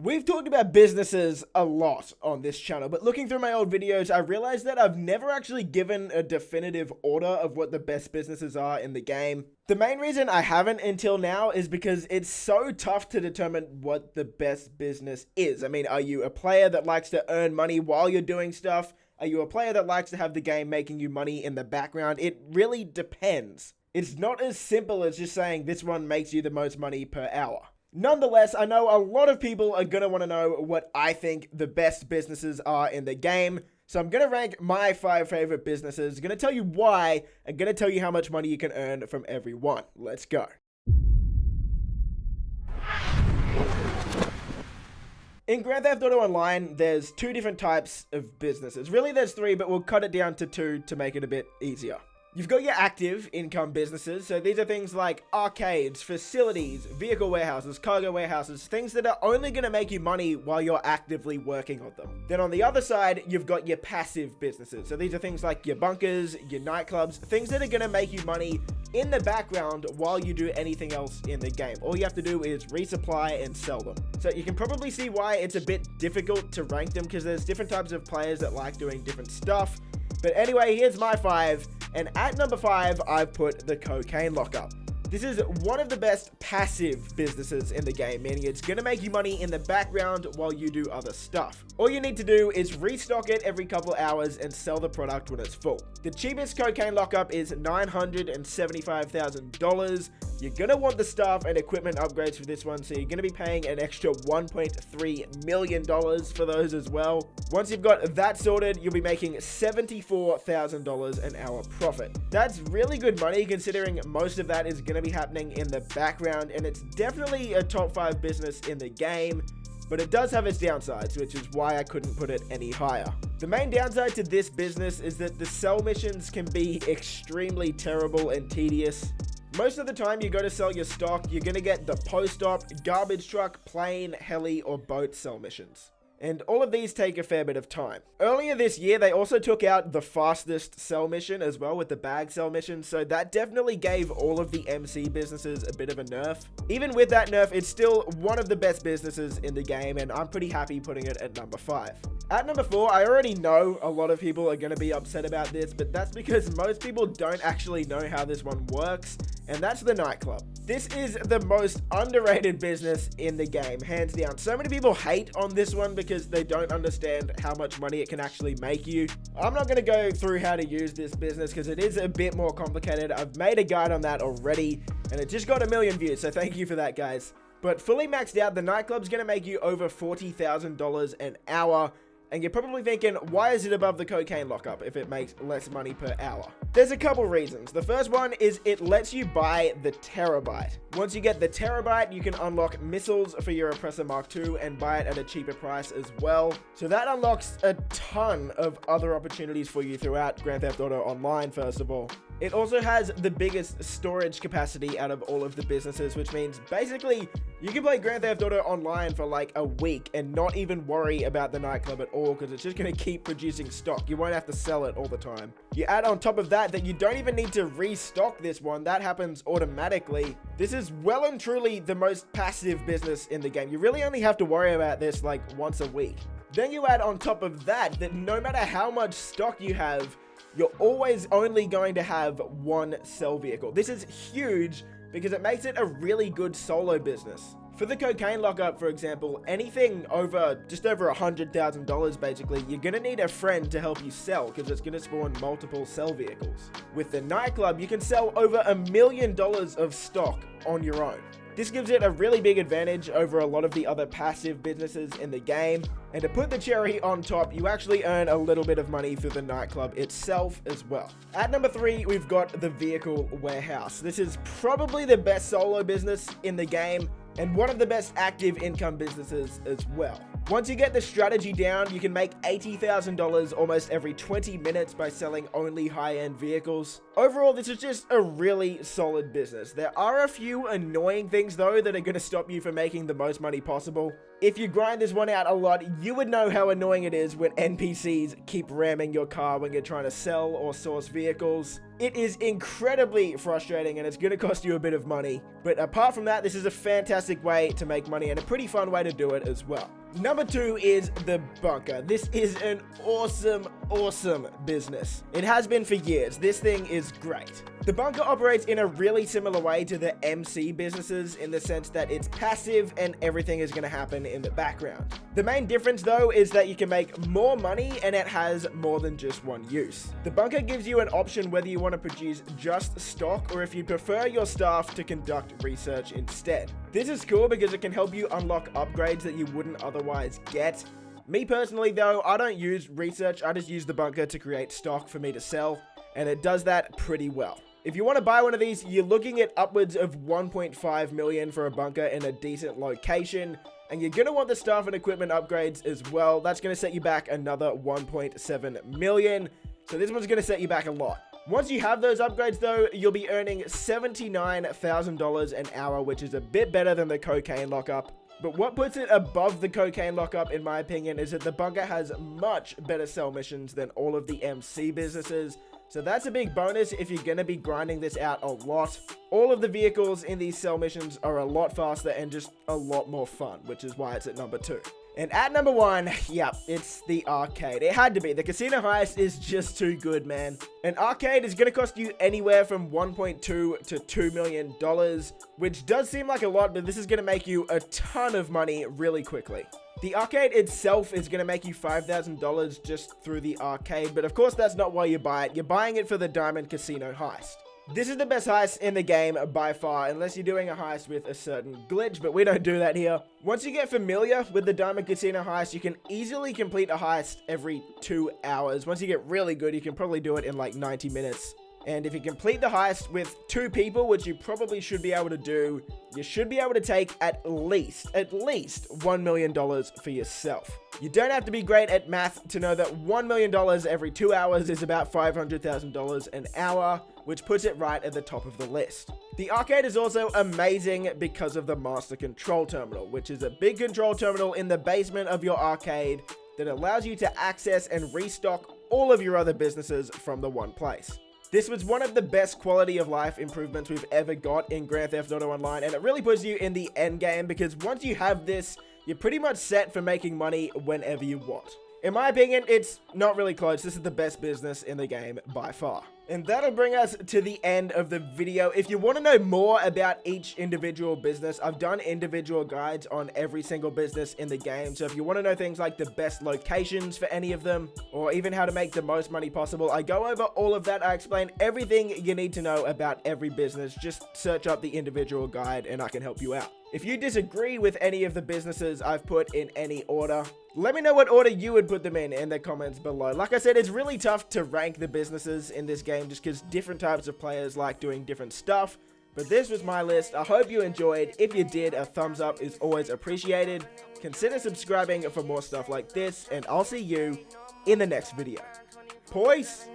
We've talked about businesses a lot on this channel, but looking through my old videos, I realized that I've never actually given a definitive order of what the best businesses are in the game. The main reason I haven't until now is because it's so tough to determine what the best business is. I mean, are you a player that likes to earn money while you're doing stuff? Are you a player that likes to have the game making you money in the background? It really depends. It's not as simple as just saying this one makes you the most money per hour. Nonetheless, I know a lot of people are going to want to know what I think the best businesses are in the game. So I'm going to rank my 5 favorite businesses, going to tell you why, and going to tell you how much money you can earn from every one. Let's go. In Grand Theft Auto Online, there's 2 different types of businesses. Really, there's 3, but we'll cut it down to 2 to make it a bit easier. You've got your active income businesses, so these are things like arcades, facilities, vehicle warehouses, cargo warehouses, things that are only going to make you money while you're actively working on them. Then on the other side, you've got your passive businesses, so these are things like your bunkers, your nightclubs, things that are going to make you money in the background while you do anything else in the game. All you have to do is resupply and sell them. So you can probably see why it's a bit difficult to rank them, because there's different types of players that like doing different stuff. But anyway, here's my 5. And at number 5, I've put the cocaine lockup. This is one of the best passive businesses in the game, meaning it's going to make you money in the background while you do other stuff. All you need to do is restock it every couple hours and sell the product when it's full. The cheapest cocaine lockup is $975,000. You're going to want the staff and equipment upgrades for this one, so you're going to be paying an extra $1.3 million for those as well. Once you've got that sorted, you'll be making $74,000 an hour profit. That's really good money considering most of that is going to be happening in the background, and it's definitely a top 5 business in the game. But it does have its downsides, which is why I couldn't put it any higher. The main downside to this business is that the sell missions can be extremely terrible and tedious. Most of the time you go to sell your stock, you're going to get the post-op, garbage truck, plane, heli, or boat sell missions. And all of these take a fair bit of time. Earlier this year, they also took out the fastest sell mission as well with the bag sell mission, so that definitely gave all of the MC businesses a bit of a nerf. Even with that nerf, it's still one of the best businesses in the game, and I'm pretty happy putting it at number 5. At number 4, I already know a lot of people are going to be upset about this, but that's because most people don't actually know how this one works, and that's the nightclub. This is the most underrated business in the game, hands down. So many people hate on this one because they don't understand how much money it can actually make you. I'm not going to go through how to use this business because it is a bit more complicated. I've made a guide on that already, and it just got 1 million views, so thank you for that, guys. But fully maxed out, the nightclub's going to make you over $40,000 an hour. And you're probably thinking, why is it above the cocaine lockup if it makes less money per hour? There's a couple reasons. The first one is it lets you buy the terabyte. Once you get the terabyte, you can unlock missiles for your Oppressor Mark II and buy it at a cheaper price as well. So that unlocks a ton of other opportunities for you throughout Grand Theft Auto Online, first of all. It also has the biggest storage capacity out of all of the businesses, which means basically you can play Grand Theft Auto Online for like a week and not even worry about the nightclub at all, because it's just going to keep producing stock. You won't have to sell it all the time. You add on top of that you don't even need to restock this one. That happens automatically. This is well and truly the most passive business in the game. You really only have to worry about this like once a week. Then you add on top of that no matter how much stock you have, you're always only going to have one sell vehicle. This is huge because it makes it a really good solo business. For the cocaine lockup, for example, anything over just over $100,000 basically, you're going to need a friend to help you sell because it's going to spawn multiple sell vehicles. With the nightclub, you can sell over $1 million of stock on your own. This gives it a really big advantage over a lot of the other passive businesses in the game. And to put the cherry on top, you actually earn a little bit of money through the nightclub itself as well. At number 3, we've got the vehicle warehouse. This is probably the best solo business in the game and one of the best active income businesses as well. Once you get the strategy down, you can make $80,000 almost every 20 minutes by selling only high-end vehicles. Overall, this is just a really solid business. There are a few annoying things though that are going to stop you from making the most money possible. If you grind this one out a lot, you would know how annoying it is when NPCs keep ramming your car when you're trying to sell or source vehicles. It is incredibly frustrating and it's going to cost you a bit of money. But apart from that, this is a fantastic way to make money and a pretty fun way to do it as well. Number 2 is the bunker. This is an awesome business. It has been for years. This thing is great. The bunker operates in a really similar way to the MC businesses in the sense that it's passive and everything is going to happen in the background. The main difference though is that you can make more money and it has more than just one use. The bunker gives you an option whether you want to produce just stock or if you prefer your staff to conduct research instead. This is cool because it can help you unlock upgrades that you wouldn't otherwise get. Me personally though, I don't use research, I just use the bunker to create stock for me to sell, and it does that pretty well. If you want to buy one of these, you're looking at upwards of 1.5 million for a bunker in a decent location, and you're going to want the staff and equipment upgrades as well. That's going to set you back another 1.7 million, so this one's going to set you back a lot. Once you have those upgrades though, you'll be earning $79,000 an hour, which is a bit better than the cocaine lockup. But what puts it above the cocaine lockup, in my opinion, is that the bunker has much better sell missions than all of the MC businesses. So that's a big bonus if you're going to be grinding this out a lot. All of the vehicles in these sell missions are a lot faster and just a lot more fun, which is why it's at number 2. And at number 1, yeah, it's the arcade. It had to be. The casino heist is just too good, man. An arcade is going to cost you anywhere from $1.2 to $2 million, which does seem like a lot, but this is going to make you a ton of money really quickly. The arcade itself is going to make you $5,000 just through the arcade, but of course that's not why you buy it. You're buying it for the Diamond Casino heist. This is the best heist in the game by far, unless you're doing a heist with a certain glitch, but we don't do that here. Once you get familiar with the Diamond Casino heist, you can easily complete a heist every 2 hours. Once you get really good, you can probably do it in like 90 minutes. And if you complete the heist with 2 people, which you probably should be able to do, you should be able to take at least $1 million for yourself. You don't have to be great at math to know that $1 million every 2 hours is about $500,000 an hour, which puts it right at the top of the list. The arcade is also amazing because of the Master Control Terminal, which is a big control terminal in the basement of your arcade that allows you to access and restock all of your other businesses from the one place. This was one of the best quality of life improvements we've ever got in Grand Theft Auto Online, and it really puts you in the end game because once you have this, you're pretty much set for making money whenever you want. In my opinion, it's not really close. This is the best business in the game by far. And that'll bring us to the end of the video. If you want to know more about each individual business, I've done individual guides on every single business in the game. So if you want to know things like the best locations for any of them, or even how to make the most money possible, I go over all of that. I explain everything you need to know about every business. Just search up the individual guide and I can help you out. If you disagree with any of the businesses I've put in any order, let me know what order you would put them in the comments below. Like I said, it's really tough to rank the businesses in this game just because different types of players like doing different stuff. But this was my list. I hope you enjoyed. If you did, a thumbs up is always appreciated. Consider subscribing for more stuff like this, and I'll see you in the next video. Peace!